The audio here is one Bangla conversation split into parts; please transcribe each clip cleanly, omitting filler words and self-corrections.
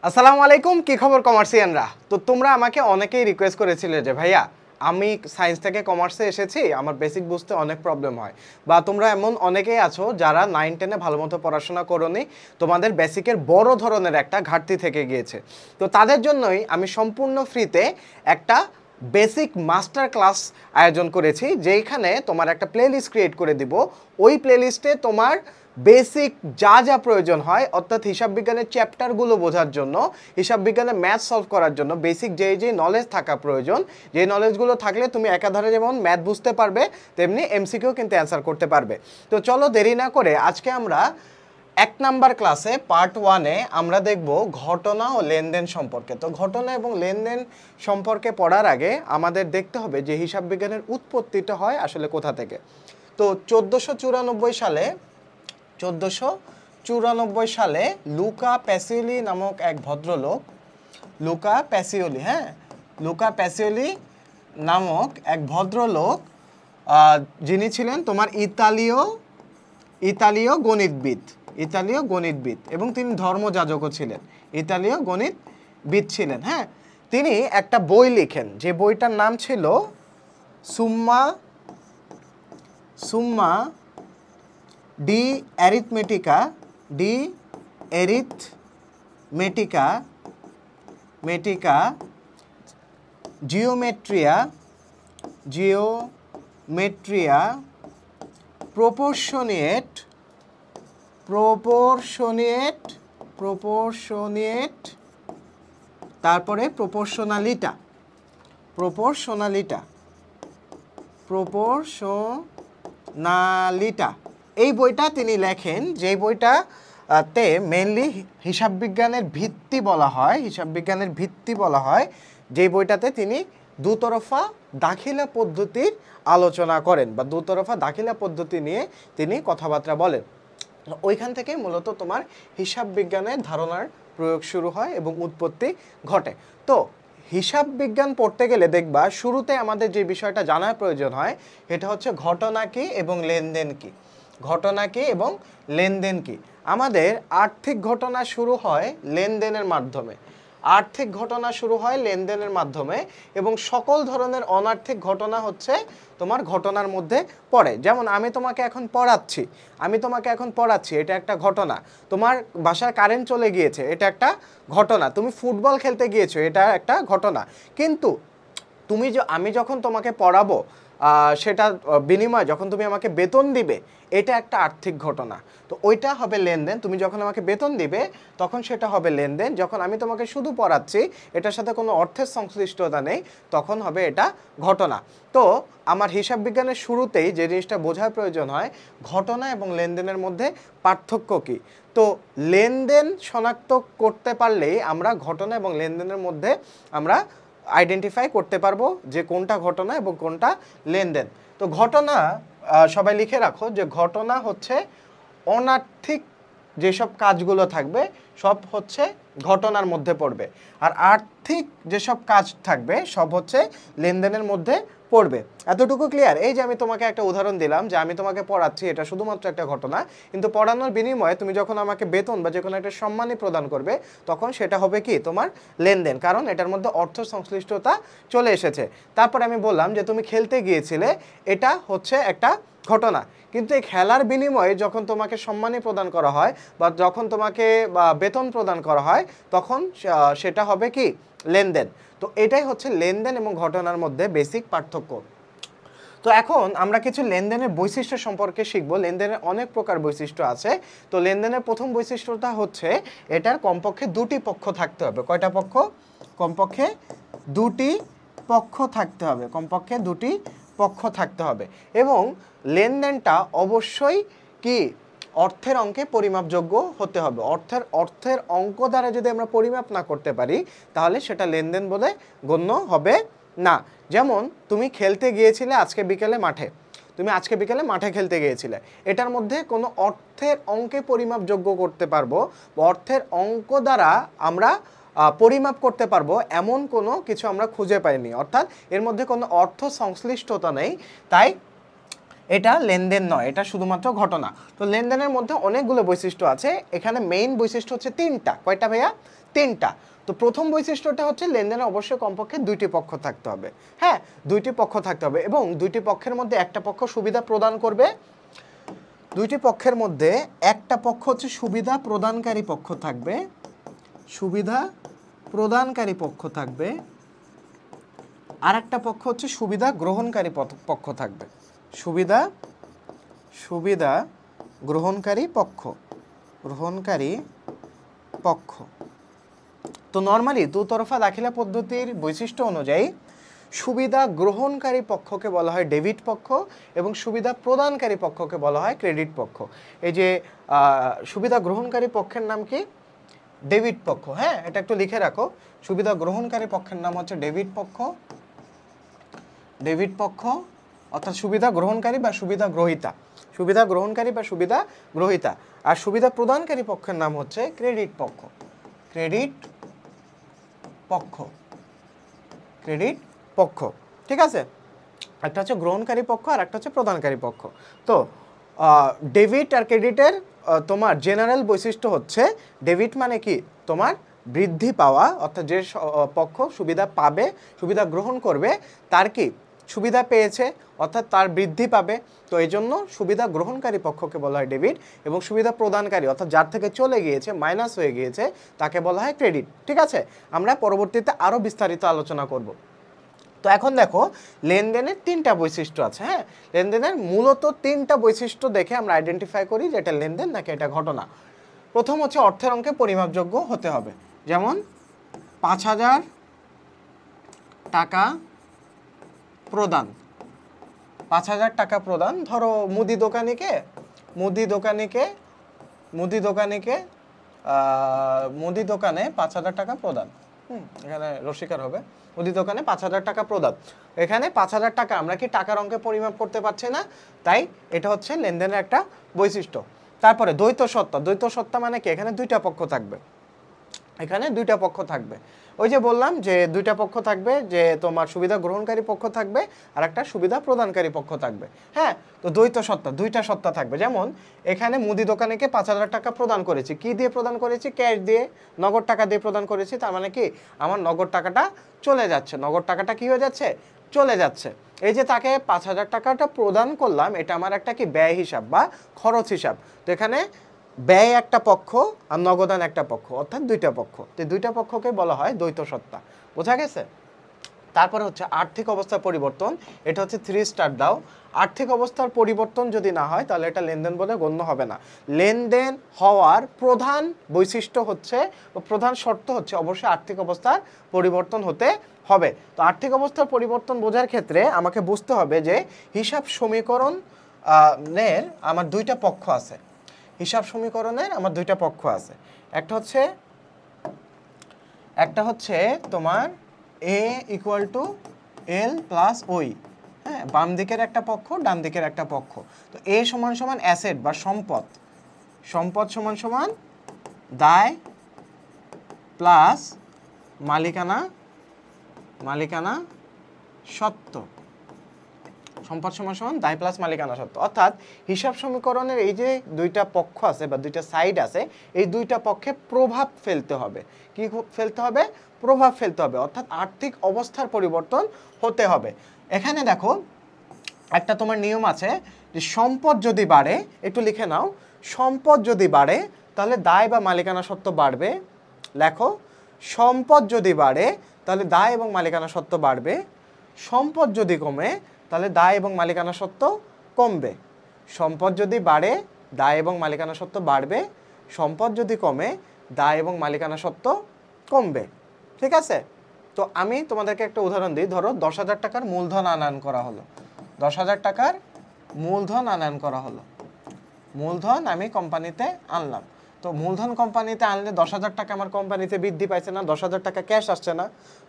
আসসালামু আলাইকুম, কি খবর কমার্সিয়ানরা? তো তোমরা আমাকে অনেকেই রিকোয়েস্ট করেছিলে যে ভাইয়া আমি সায়েন্স থেকে কমার্সে এসেছি, আমার বেসিক বুঝতে অনেক প্রবলেম হয়। বা তোমরা এমন অনেকেই আছো যারা 9-10-এ ভালো মতো পড়াশোনা করোনি, তোমাদের বেসিকের বড় ধরনের একটা ঘাটতি থেকে গিয়েছে। তো তাদের জন্যই আমি সম্পূর্ণ ফ্রিতে একটা বেসিক মাস্টার ক্লাস আয়োজন করেছি, যেইখানে তোমার একটা প্লেলিস্ট ক্রিয়েট করে দিব। ওই প্লেলিস্টে তোমার বেসিক যা যা প্রয়োজন হয়, অর্থাৎ হিসাব বিজ্ঞানের চ্যাপ্টারগুলো বোঝার জন্য, হিসাব বিজ্ঞানে ম্যাথ সলভ করার জন্য বেসিক যেই নলেজ থাকা প্রয়োজন, যে নলেজগুলো থাকলে তুমি একাধারে যেমন ম্যাথ বুঝতে পারবে, তেমনি এমসিকিউ কিন্তু অ্যান্সার করতে পারবে। তো চলো দেরি না করে আজকে আমরা 1 নাম্বার ক্লাসে পার্ট 1-এ আমরা দেখব ঘটনা ও লেনদেন সম্পর্কে। তো ঘটনা এবং লেনদেন সম্পর্কে পড়ার আগে আমাদের দেখতে হবে যে হিসাব বিজ্ঞানের উৎপত্তিটা হয় আসলে কোথা থেকে। তো 1494 সালে লুকা প্যাসিওলি নামক এক ভদ্রলোক, লুকা প্যাসিওলি নামক এক ভদ্রলোক, যিনি ছিলেন তোমার ইতালীয় গণিতবিদ এবং তিনি ধর্মযাজকও ছিলেন, ইতালীয় গণিতবিদ ছিলেন। হ্যাঁ, তিনি একটা বই লিখেন, যে বইটার নাম ছিল সুম্মা ডি অ্যারিথমেটিকা জিওমেট্রিয়া প্রপোর্শনিয়েট তারপরে প্রপোর্শনালিটা এই বইটা তিনি লেখেন, যে বইটা তে মেইনলি হিসাব বিজ্ঞানের ভিত্তি বলা হয়, যে বইটাতে তিনি দুতরফা দাখিলা পদ্ধতির আলোচনা করেন বা দুতরফা দাখিলা পদ্ধতি নিয়ে তিনি কথাবার্তা বলেন। ওইখান থেকে মূলত তোমার হিসাব বিজ্ঞানের ধারণার প্রয়োগ শুরু হয় এবং উৎপত্তি ঘটে। তো হিসাব বিজ্ঞান পড়তে গেলে দেখবা শুরুতে আমাদের যে বিষয়টা জানার প্রয়োজন হয়, এটা হচ্ছে ঘটনা কি এবং লেনদেন কি। আমাদের আর্থিক ঘটনা শুরু হয় লেনদেনের মাধ্যমে, এবং সকল ধরনের অনার্থিক ঘটনা হচ্ছে তোমার ঘটনার মধ্যে পড়ে। যেমন আমি তোমাকে এখন পড়াচ্ছি, এটা একটা ঘটনা। তোমার বাসায় কারেন্ট চলে গিয়েছে, এটা একটা ঘটনা। তুমি ফুটবল খেলতে গিয়েছো, এটা একটা ঘটনা। কিন্তু আমি যখন তোমাকে পড়াবো, সেটা বিনিময়ে যখন তুমি আমাকে বেতন দিবে, এটা একটা আর্থিক ঘটনা। তো ওইটা হবে লেনদেন। তুমি যখন আমাকে বেতন দিবে তখন সেটা হবে লেনদেন। যখন আমি তোমাকে শুধু পড়াচ্ছি, এটার সাথে কোনো অর্থের সংশ্লিষ্টতা নেই, তখন হবে এটা ঘটনা। তো আমার হিসাব বিজ্ঞানের শুরুতেই যে জিনিসটা বোঝার প্রয়োজন হয়, ঘটনা এবং লেনদেনের মধ্যে পার্থক্য কী। তো লেনদেন শনাক্ত করতে পারলেই আমরা ঘটনা এবং লেনদেনের মধ্যে আমরা আইডেন্টিফাই করতে পারবো যে কোনটা ঘটনা এবং কোনটা লেনদেন। তো ঘটনা, সবাই লিখে রাখো যে ঘটনা হচ্ছে অনার্থিক যেসব কাজগুলো থাকবে সব হচ্ছে ঘটনার মধ্যে পড়বে, আর আর্থিক যেসব কাজ থাকবে সব হচ্ছে লেনদেনের মধ্যে পড়বে। এতটুকু ক্লিয়ার? এই যে আমি তোমাকে একটা উদাহরণ দিলাম যে আমি তোমাকে পড়াচ্ছি, এটা শুধুমাত্র একটা ঘটনা, কিন্তু পড়ানোর বিনিময়ে তুমি যখন আমাকে বেতন বা যে কোনো একটা সম্মানী প্রদান করবে, তখন সেটা হবে কি তোমার লেনদেন, কারণ এটার মধ্যে অর্থ সংশ্লিষ্টতা চলে এসেছে। তারপর আমি বললাম যে তুমি খেলতে গিয়েছিলে, এটা হচ্ছে একটা ঘটনা, কিন্তু এই খেলার বিনিময়ে যখন তোমাকে সম্মানী প্রদান করা হয় বা যখন তোমাকে বেতন প্রদান করা হয়, তখন সেটা হবে কি লেনদেন। তো এটাই হচ্ছে লেনদেন এবং ঘটনার মধ্যে বেসিক পার্থক্য। তো এখন আমরা কিছু লেনদেনের বৈশিষ্ট্য সম্পর্কে শিখব। লেনদেনের অনেক প্রকার বৈশিষ্ট্য আছে। তো লেনদেনের প্রথম বৈশিষ্ট্যটা হচ্ছে এটার কমপক্ষে দুটি পক্ষ থাকতে হবে। কয়টা পক্ষ? কমপক্ষে দুটি পক্ষ থাকতে হবে। এবং লেনদেনটা অবশ্যই কি অর্থের অঙ্কে পরিমাপযোগ্য হতে হবে। অর্থের অঙ্ক দ্বারা যদি আমরা পরিমাপ না করতে পারি, তাহলে সেটা লেনদেন বলে গণ্য হবে না। যেমন তুমি খেলতে গিয়েছিলে আজকে বিকেলে মাঠে খেলতে গিয়েছিলে, এটার মধ্যে কোনো অর্থের অঙ্কে পরিমাপযোগ্য করতে পারবো, অর্থের অঙ্ক দ্বারা আমরা পরিমাপ করতে পারবো এমন কোনো কিছু আমরা খুঁজে পাইনি, অর্থাৎ এর মধ্যে কোনো অর্থ সংশ্লিষ্টতা নেই। তাই এটা লেনদেন নয়, এটা শুধুমাত্র ঘটনা। তো লেনদেনের মধ্যে অনেকগুলো বৈশিষ্ট্য আছে, এখানে মেইন বৈশিষ্ট্য হচ্ছে তিনটা। কয়টা ভাইয়া? তিনটা। তো প্রথম বৈশিষ্ট্যটা হচ্ছে লেনদেনে অবশ্যই কমপক্ষে দুইটি পক্ষ থাকতে হবে। হ্যাঁ, দুইটি পক্ষ থাকতে হবে এবং দুইটি পক্ষের মধ্যে একটা পক্ষ সুবিধা প্রদান করবে। দুইটি পক্ষের মধ্যে একটা পক্ষ হচ্ছে সুবিধা প্রদানকারী পক্ষ থাকবে, সুবিধা প্রদানকারী পক্ষ থাকবে, আর একটা পক্ষ হচ্ছে সুবিধা গ্রহণকারী পক্ষ থাকবে। সুবিধা গ্রহণকারী পক্ষ। তো নরমালি দুতরফা দাখিলা পদ্ধতির বৈশিষ্ট্য অনুযায়ী সুবিধা গ্রহণকারী পক্ষকে বলা হয় ডেবিট পক্ষ এবং সুবিধা প্রদানকারী পক্ষকে বলা হয় ক্রেডিট পক্ষ। এই যে সুবিধা গ্রহণকারী পক্ষের নাম কি? ডেবিট পক্ষ। হ্যাঁ, এটা একটু লিখে রাখো। সুবিধা গ্রহণকারী পক্ষের নাম হচ্ছে ডেবিট পক্ষ, অর্থাৎ সুবিধা গ্রহণকারী বা সুবিধা গ্রহীতা, আর সুবিধা প্রদানকারী পক্ষের নাম হচ্ছে ক্রেডিট পক্ষ। ঠিক আছে, একটা হচ্ছে গ্রহণকারী পক্ষ আর একটা হচ্ছে প্রদানকারী পক্ষ। তো ডেবিট আর ক্রেডিটের তোমার জেনারেল বৈশিষ্ট্য হচ্ছে, ডেবিট মানে কি? তোমার বৃদ্ধি পাওয়া, অর্থাৎ যে পক্ষ সুবিধা পাবে, সুবিধা গ্রহণ করবে, তার কি সুবিধা পেয়েছে, অর্থাৎ তার বৃদ্ধি পাবে। তো এই জন্য সুবিধা গ্রহণকারী পক্ষকে বলা হয় ডেবিট এবং সুবিধা প্রদানকারী, অর্থাৎ যার থেকে চলে গিয়েছে, মাইনাস হয়ে গিয়েছে, তাকে বলা হয় ক্রেডিট। ঠিক আছে, আমরা পরবর্তীতে আরও বিস্তারিত আলোচনা করব। তো এখন দেখো, লেনদেনের তিনটা বৈশিষ্ট্য আছে। হ্যাঁ, লেনদেনের মূলত তিনটা বৈশিষ্ট্য দেখে আমরা আইডেন্টিফাই করি যে এটা লেনদেন নাকি এটা ঘটনা। প্রথম হচ্ছে অর্থের অঙ্কে পরিমাপযোগ্য হতে হবে। যেমন 5,000 টাকা প্রদান, 5,000 টাকা প্রদান। ধরো মুদি দোকানিকে 5,000 টাকা প্রদান। এখানে রসিকার হবে। মুদি দোকানে 5,000 টাকা প্রদান। এখানে 5,000 টাকা আমরা কি টাকার অঙ্কে পরিমাপ করতে পারছি না, তাই এটা হচ্ছে লেনদেনের একটা বৈশিষ্ট্য। তারপরে দ্বৈত সত্তা মানে কি? এখানে দুইটা পক্ষ থাকবে। ওই যে বললাম যে দুইটা পক্ষ থাকবে, যে তোমার সুবিধা গ্রহণকারী পক্ষ থাকবে আর একটা সুবিধা প্রদানকারী পক্ষ থাকবে। হ্যাঁ, তো দ্বৈত সত্তা, দুইটা সত্তা থাকবে। যেমন এখানে মুদি দোকানিকে 5,000 টাকা প্রদান করেছি। কি দিয়ে প্রদান করেছি? ক্যাশ দিয়ে, নগদ টাকা দিয়ে প্রদান করেছি। তার মানে কি? আমার নগদ টাকাটা চলে যাচ্ছে। নগদ টাকাটা কি হয়ে যাচ্ছে? চলে যাচ্ছে। এই যে তাকে 5,000 টাকাটা প্রদান করলাম, এটা আমার একটা কি ব্যয় হিসাব বা খরচ হিসাব। তো এখানে ব্যয় একটা পক্ষ আর নগদান একটা পক্ষ, অর্থাৎ দুইটা পক্ষ। তো দুইটা পক্ষকে বলা হয় দ্বৈত সত্তা। বোঝা গেছে? তারপরে হচ্ছে আর্থিক অবস্থার পরিবর্তন। এটা হচ্ছে 3 স্টার দাও। আর্থিক অবস্থার পরিবর্তন যদি না হয় তাহলে এটা লেনদেন বলে গণ্য হবে না। লেনদেন হওয়ার প্রধান বৈশিষ্ট্য হচ্ছে বা প্রধান শর্ত হচ্ছে অবশ্যই আর্থিক অবস্থার পরিবর্তন হতে হবে। তো আর্থিক অবস্থার পরিবর্তন বোঝার ক্ষেত্রে আমাকে বুঝতে হবে যে হিসাব সমীকরণ এর আমার দুইটা পক্ষ আছে। একটা হচ্ছে তোমার A = L + OI। হ্যাঁ, বাম দিকের একটা পক্ষ, ডান দিকের একটা পক্ষ। তো A = অ্যাসেট বা সম্পদ দায় প্লাস মালিকানা সত্ত্ব। সম্পদ দায় প্লাস মালিকানা সত্ত্ব। অর্থাৎ হিসাব সমীকরণের এই যে দুইটা পক্ষ আছে বা দুইটা সাইড আছে, এই দুইটা পক্ষে প্রভাব ফেলতে হবে। কি ফেলতে হবে? প্রভাব ফেলতে হবে, অর্থাৎ আর্থিক অবস্থার পরিবর্তন হতে হবে। এখানে দেখো একটা তোমার নিয়ম আছে যে সম্পদ যদি বাড়ে, একটু লিখে নাও, সম্পদ যদি বাড়ে তাহলে দায় বা মালিকানা সত্ত্ব বাড়বে। লেখো, সম্পদ যদি বাড়ে তাহলে দায় এবং মালিকানা সত্ত্ব বাড়বে। সম্পদ যদি কমে তাহলে দায় এবং মালিকানা সত্ত্ব কমবে। সম্পদ যদি বাড়ে, দায় এবং মালিকানা সত্ত্ব বাড়বে। সম্পদ যদি কমে, দায় এবং মালিকানা সত্ত্ব কমবে। ঠিক আছে? তো আমি তোমাদেরকে একটা উদাহরণ দিই। ধরো 10,000 টাকার মূলধন আনয়ন করা হলো। 10,000 টাকার মূলধন আনয়ন করা হলো। মূলধন আমি কোম্পানিতে আনলাম। তো মূলধন কোম্পানিতে আনলে 10,000 টাকা আমার কোম্পানিতে বৃদ্ধি পাইছে না, 10,000 টাকা ক্যাশ আসছে না।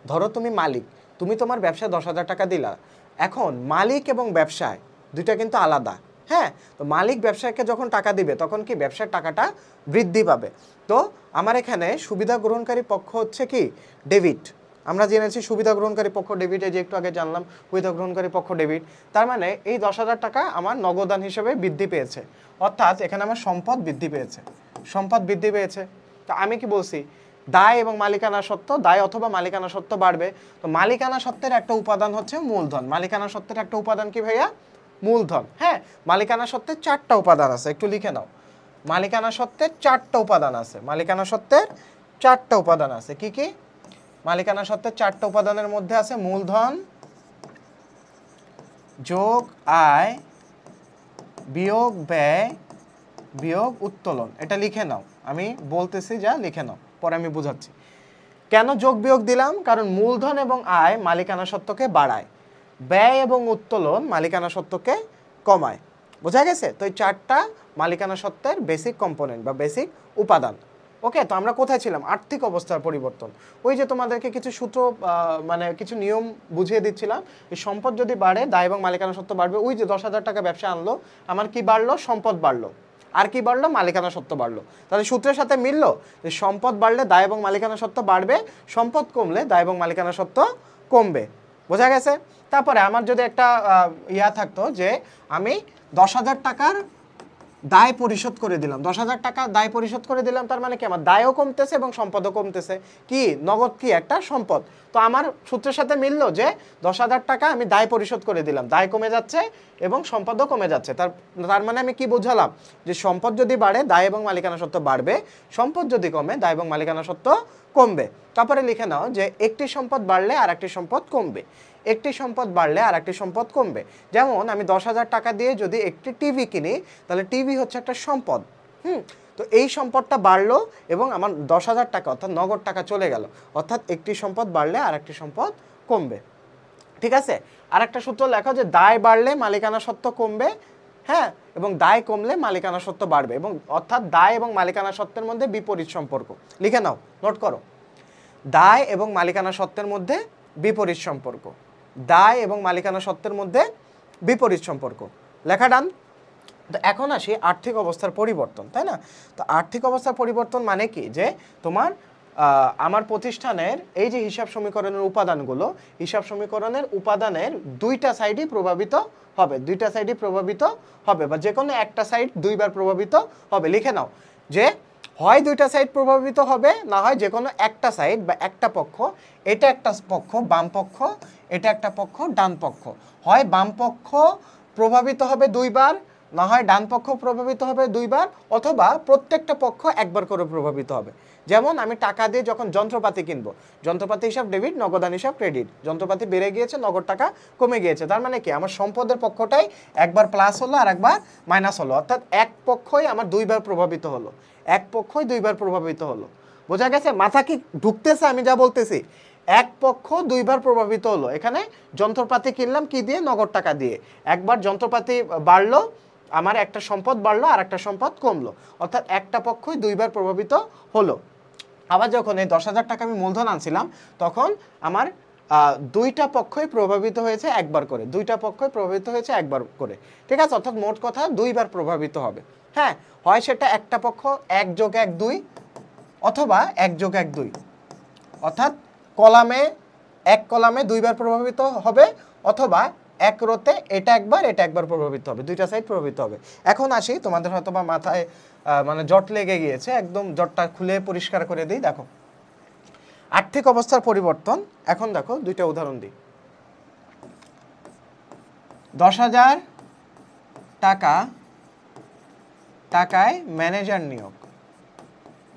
ধরো তুমি মালিক, তুমি তোমার ব্যবসায় 10,000 টাকা দিলা। এখন মালিক এবং ব্যবসায় দুইটা কিন্তু আলাদা। হ্যাঁ, তো মালিক ব্যবসায়ীকে যখন টাকা দিবে তখন কি ব্যবসার টাকাটা বৃদ্ধি পাবে। তো আমার এখানে সুবিধা গ্রহণকারী পক্ষ হচ্ছে কি? ডেবিট। আমরা জেনেছি সুবিধা গ্রহণকারী পক্ষ ডেবিট, এই যে একটু আগে জানলাম সুবিধা গ্রহণকারী পক্ষ ডেবিট। তার মানে এই 10,000 টাকা আমার নগদান হিসেবে বৃদ্ধি পেয়েছে, অর্থাৎ এখানে আমার সম্পদ বৃদ্ধি পেয়েছে, সম্পদ বৃদ্ধি পেয়েছে। তো আমি কি বলছি, দায় এবং মালিকানা সত্ত্ব, দায় অথবা মালিকানা সত্ত্ব বাড়বে। তো মালিকানা সত্ত্বের একটা উপাদান হচ্ছে মূলধন। মালিকানা সত্ত্বের একটা উপাদান কি ভাইয়া? মূলধন। হ্যাঁ, মালিকানা সত্ত্বের 4টা উপাদান আছে, একটু লিখে নাও। মালিকানা সত্ত্বের 4টা উপাদান আছে, মালিকানা সত্ত্বের 4টা উপাদান আছে। কি কি? মালিকানা সত্ত্বের 4টা উপাদানের মধ্যে আছে মূলধন যোগ আয় বিয়োগ ব্যয় বিয়োগ উত্তোলন। এটা লিখে নাও, আমি বলতেছি যা লিখে নাও, পরে আমি বুঝাচ্ছি। কেন যোগ বিয়োগ দিলাম? কারণ মূলধন এবং আয় মালিকানা সত্ত্বকে বাড়ায়, ব্যয় এবং উত্তোলন মালিকানা সত্ত্বকে কমায়। বোঝা গেছে? তো এই 4টা মালিকানা সত্ত্বের বেসিক কম্পোনেন্ট বা বেসিক উপাদান। ওকে, তো আমরা কোথায় ছিলাম? আর্থিক অবস্থার পরিবর্তন। ওই যে তোমাদেরকে কিছু সূত্র মানে কিছু নিয়ম বুঝিয়ে দিচ্ছিলাম। এই সম্পদ যদি বাড়ে, দায় এবং মালিকানা সত্ত্ব বাড়বে। ওই যে 10,000 টাকা ব্যবসা আনলো, আমার কি বাড়লো? সম্পদ বাড়লো। আর কি বাড়লো? মালিকানা সত্ত্ব বাড়লো। তাহলে সূত্রের সাথে মিললো যে সম্পদ বাড়লে দায় এবং মালিকানা সত্ত্ব বাড়বে, সম্পদ কমলে দায় এবং মালিকানা সত্ত্ব কমবে। বোঝা গেছে? তারপরে আমার যদি একটা ইয়া থাকতো যে আমি 10,000 টাকার দায় পরিশোধ করে দিলাম, 10,000 টাকা দায় পরিশোধ করে দিলাম, তার মানে কি আমার দায়ও কমতেছে এবং সম্পদও কমতেছে। কি? নগদ কি একটা সম্পদ। তো আমার সূত্রের সাথে মিললো যে 10,000 টাকা আমি দায় পরিশোধ করে দিলাম, দায় কমে যাচ্ছে এবং সম্পদও কমে যাচ্ছে। তার মানে আমি কি বোঝালাম? যে সম্পদ যদি বাড়ে দায় এবং মালিকানা সত্ত্ব বাড়বে, সম্পদ যদি কমে দায় এবং মালিকানা সত্ত্ব কমবে। তারপরে লিখে নাও যে একটি সম্পদ বাড়লে আর একটি সম্পদ কমবে, একটি সম্পদ বাড়লে আর একটি সম্পদ কমবে। যেমন আমি 10,000 টাকা দিয়ে যদি একটি টিভি কিনি, তাহলে টিভি হচ্ছে একটা সম্পদ। তো এই সম্পদটা বাড়লো এবং আমার 10,000 টাকা অর্থাৎ নগদ টাকা চলে গেল, অর্থাৎ একটি সম্পদ বাড়লে আর একটি সম্পদ কমবে। ঠিক আছে? আর একটা সূত্র লেখো যে দায় বাড়লে মালিকানা সত্ত্ব কমবে, হ্যাঁ, এবং দায় কমলে মালিকানা সত্ত্ব বাড়বে, এবং অর্থাৎ দায় এবং মালিকানা সত্ত্বের মধ্যে বিপরীত সম্পর্ক। লিখে নাও, নোট করো। দায় এবং মালিকানা সত্ত্বের মধ্যে বিপরীত সম্পর্ক, দায় এবং মালিকানা সত্ত্বের মধ্যে বিপরীত সম্পর্ক। লেখা ডান। তো এখন আসি আর্থিক অবস্থার পরিবর্তন, তাই না? তো আর্থিক অবস্থার পরিবর্তন মানে কি? যে তোমার আমার প্রতিষ্ঠানের এই যে হিসাব সমীকরণের উপাদানগুলো, হিসাব সমীকরণের উপাদানের দুইটা সাইডই প্রভাবিত হবে, দুইটা সাইডই প্রভাবিত হবে, বা যে কোনো একটা সাইড দুইবার প্রভাবিত হবে। লিখে নাও যে হয় দুইটা সাইড প্রভাবিত হবে, না হয় যে কোনো একটা সাইড বা একটা পক্ষ, এটা একটা পক্ষ বাম পক্ষ, এটা একটা পক্ষ ডান পক্ষ, হয় বাম পক্ষ প্রভাবিত হবে দুইবার, না হয় ডান পক্ষ প্রভাবিত হবে দুইবার, অথবা প্রত্যেকটা পক্ষ একবার করে প্রভাবিত হবে। যেমন আমি টাকা দিয়ে যখন যন্ত্রপাতি কিনবো, যন্ত্রপাতি হিসাব ডেবিট, নগদান হিসাব ক্রেডিট। যন্ত্রপাতি বেড়ে গিয়েছে, নগদ টাকা কমে গিয়েছে। তার মানে কি? আমার সম্পদের পক্ষটাই একবার প্লাস হলো আর একবার মাইনাস হলো, অর্থাৎ এক পক্ষই আমার দুইবার প্রভাবিত হলো, এক পক্ষই দুইবার প্রভাবিত হলো। বোঝা গেছে? মাথা কি ঢুকতেছে আমি যা বলতেছি? এক পক্ষ দুইবার প্রভাবিত হলো। এখানে যন্ত্রপাতি কিনলাম কি দিয়ে? নগদ টাকা দিয়ে। একবার যন্ত্রপাতি বাড়লো, আমার একটা সম্পদ বাড়লো আর একটা সম্পদ কমলো, অর্থাৎ একটা পক্ষই দুইবার প্রভাবিত হলো। আবার যখন এই 10,000 টাকা আমি মূলধন আনছিলাম, তখন আমার দুইটা পক্ষই প্রভাবিত হয়েছে একবার করে, দুইটা পক্ষই প্রভাবিত হয়েছে একবার করে। ঠিক আছে? অর্থাৎ মোট কথা দুইবার প্রভাবিত হবে। হ্যাঁ, হয় সেটা একটা পক্ষ 1+1=2, অথবা 1+1=2, অর্থাৎ কলামে এক কলামে দুইবার প্রভাবিত হবে, অথবা এক রোতে এটা একবার প্রভাবিত হবে, দুইটা সাইড প্রভাবিত হবে। এখন আসি, তোমাদের হয়তো বা মাথায় মানে জট লেগে গিয়েছে, একদম জটটা খুলে পরিষ্কার করে দিই। দেখো আর্থিক অবস্থার পরিবর্তন। এখন দেখো দুইটা উদাহরণ দিই। 10,000 টাকায় ম্যানেজার নিয়োগ,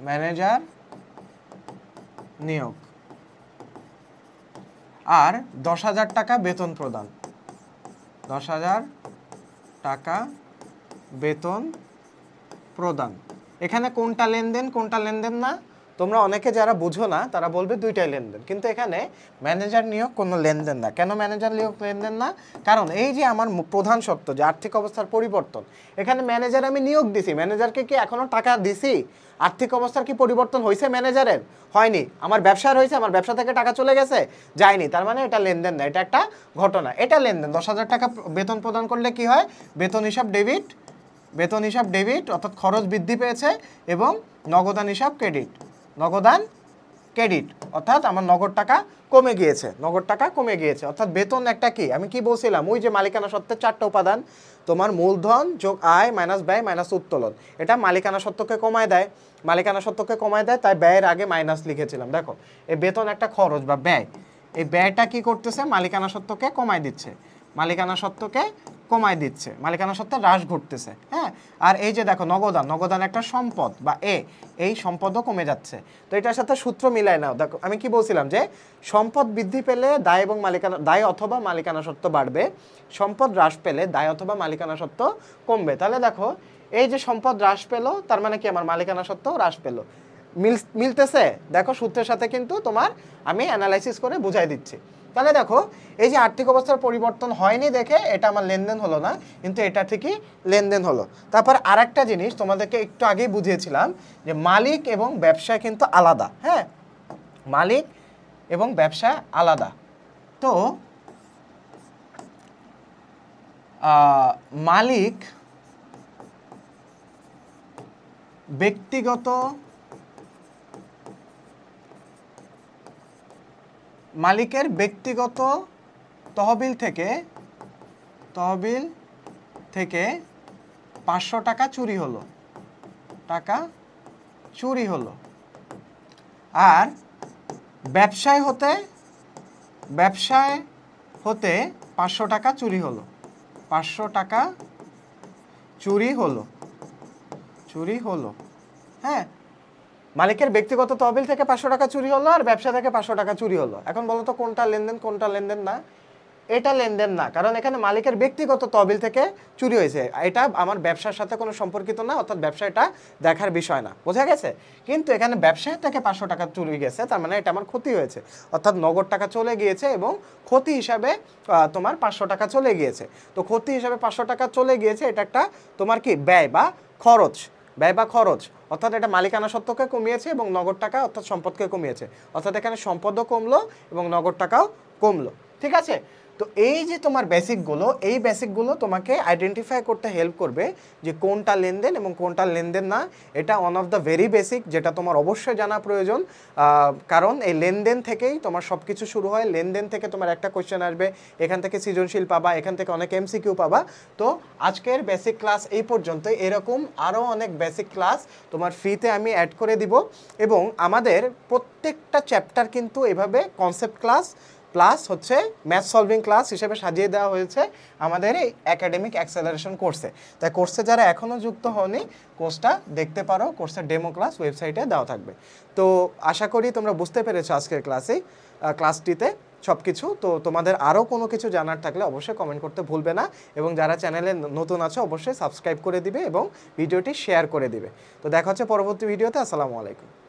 ম্যানেজার নিয়োগ, আর 10,000 টাকা বেতন প্রদান, 10,000 টাকা বেতন প্রদান। এখানে কোনটা লেনদেন কোনটা লেনদেন না? তোমরা অনেকে যারা বুঝো না তারা বলবে দুইটাই লেনদেন, কিন্তু এখানে ম্যানেজার নিয়োগ কোনো লেনদেন না। কেন ম্যানেজার নিয়োগ লেনদেন না? কারণ এই যে আমার প্রধান শর্ত যে আর্থিক অবস্থার পরিবর্তন, এখানে ম্যানেজার আমি নিয়োগ দিছি, ম্যানেজারকে কি এখনো টাকা দিছি? আর্থিক অবস্থার কি পরিবর্তন হয়েছে ম্যানেজারের? হয়নি। আমার ব্যবসার হয়েছে, আমার ব্যবসা থেকে টাকা চলে গেছে? যায়নি। তার মানে এটা লেনদেন না, এটা একটা ঘটনা। এটা লেনদেন। 10,000 টাকা বেতন প্রদান করলে কি হয়? বেতন হিসাব ডেবিট, বেতন হিসাব ডেবিট, অর্থাৎ খরচ বৃদ্ধি পেয়েছে, এবং নগদান হিসাব ক্রেডিট, নগদান ক্রেডিট, অর্থাৎ আমার নগদ টাকা কমে গিয়েছে, নগদ টাকা কমে গিয়েছে। অর্থাৎ বেতন একটা কি, আমি কি বলছিলাম, ওই যে মালিকানা সত্ত্বের 4টা উপাদান, তোমার মূলধন যোগ আয় মাইনাস ব্যয় মাইনাস উত্তোলন, এটা মালিকানা সত্ত্বকে কমায় দেয়, মালিকানা সত্ত্বকে কমায় দেয়, তাই ব্যয়ের আগে মাইনাস লিখেছিলাম। দেখো এই বেতন একটা খরচ বা ব্যয়, এই ব্যয়টা কি করতেছে, মালিকানা সত্ত্বকে কমায় দিচ্ছে, মালিকানা সত্ত্বকে কমায় দিচ্ছে, মালিকানা সত্ত্বে হ্রাস ঘটতেছে। হ্যাঁ, আর এই যে দেখো নগদান, নগদান একটা সম্পদ বা এই সম্পদও কমে যাচ্ছে। তো এটার সাথে সূত্র মিলায় নাও। দেখো আমি কি বলছিলাম যে সম্পদ বৃদ্ধি পেলে দায় এবং মালিকানা, দায় অথবা মালিকানা সত্ত্ব বাড়বে, সম্পদ হ্রাস পেলে দায় অথবা মালিকানা সত্ত্ব কমবে। তাহলে দেখো এই যে সম্পদ হ্রাস পেলো, তার মানে কি আমার মালিকানা সত্ত্ব হ্রাস পেলো, মিলতেছে। দেখো সূত্রের সাথে কিন্তু তোমার আমি অ্যানালাইসিস করে বুঝাই দিচ্ছি। তাহলে দেখো এই যে আর্থিক অবস্থার পরিবর্তন হয়নি দেখে এটা আমার লেনদেন হলো না, কিন্তু এটা ঠিকই লেনদেন হলো। তারপর আরেকটা জিনিস তোমাদেরকে একটু আগেই বুঝিয়েছিলাম যে মালিক এবং ব্যবসা কিন্তু আলাদা। হ্যাঁ, মালিক এবং ব্যবসা আলাদা। তো মালিক ব্যক্তিগত, মালিকের ব্যক্তিগত তহবিল থেকে 500 টাকা চুরি হলো, টাকা চুরি হলো। আর ব্যবসায় হতে 500 টাকা চুরি হলো, 500 টাকা চুরি হলো। হ্যাঁ, মালিকের ব্যক্তিগত তহবিল থেকে 500 টাকা চুরি হলো আর ব্যবসা থেকে 500 টাকা চুরি হলো। এখন বলো তো কোনটা লেনদেন কোনটা লেনদেন না? এটা লেনদেন না, কারণ এখানে মালিকের ব্যক্তিগত তহবিল থেকে চুরি হয়েছে, এটা আমার ব্যবসার সাথে কোনো সম্পর্কিত না, অর্থাৎ ব্যবসা এটা দেখার বিষয় না। বোঝা গেছে? কিন্তু এখানে ব্যবসায় থেকে 500 টাকা চুরি গেছে, তার মানে এটা আমার ক্ষতি হয়েছে, অর্থাৎ নগদ টাকা চলে গিয়েছে এবং ক্ষতি হিসাবে তোমার 500 টাকা চলে গিয়েছে। তো ক্ষতি হিসাবে 500 টাকা চলে গিয়েছে, এটা একটা তোমার কি ব্যয় বা খরচ, ব্যয় বা খরচ, অর্থাৎ এটা মালিকানা সত্ত্বকে কমিয়েছে এবং নগদ টাকা অর্থাৎ সম্পদকে কমিয়েছে, অর্থাৎ এখানে সম্পদও কমলো এবং নগদ টাকাও কমলো। ঠিক আছে? তো এই যে তোমার বেসিকগুলো, এই বেসিকগুলো তোমাকে আইডেন্টিফাই করতে হেল্প করবে যে কোনটা লেনদেন এবং কোনটা লেনদেন না। এটা one of the very basic, যেটা তোমার অবশ্যই জানা প্রয়োজন, কারণ এই লেনদেন থেকেই তোমার সব কিছু শুরু হয়। লেনদেন থেকে তোমার একটা কোয়েশ্চেন আসবে, এখান থেকে সৃজনশীল পাবা, এখান থেকে অনেক এমসিকিউ পাবা। তো আজকের বেসিক ক্লাস এই পর্যন্ত, এরকম আরও অনেক বেসিক ক্লাস তোমার ফ্রিতে আমি অ্যাড করে দিব, এবং আমাদের প্রত্যেকটা চ্যাপ্টার কিন্তু এভাবে কনসেপ্ট ক্লাস প্লাস হচ্ছে ম্যাথ সলভিং ক্লাস হিসেবে সাজিয়ে দেওয়া হয়েছে আমাদের এই একাডেমিক অ্যাক্সেলারেশন কোর্সে। তাই কোর্সে যারা এখনও যুক্ত হওনি, কোর্সটা দেখতে পারো, কোর্সের ডেমো ক্লাস ওয়েবসাইটে দেওয়া থাকবে। তো আশা করি তোমরা বুঝতে পেরেছো আজকের ক্লাসটিতে সব কিছু। তো তোমাদের আরও কোনো কিছু জানার থাকলে অবশ্যই কমেন্ট করতে ভুলবে না, এবং যারা চ্যানেলে নতুন আছো অবশ্যই সাবস্ক্রাইব করে দিবে এবং ভিডিওটি শেয়ার করে দিবে। তো দেখা হচ্ছে পরবর্তী ভিডিওতে। আসসালামু আলাইকুম।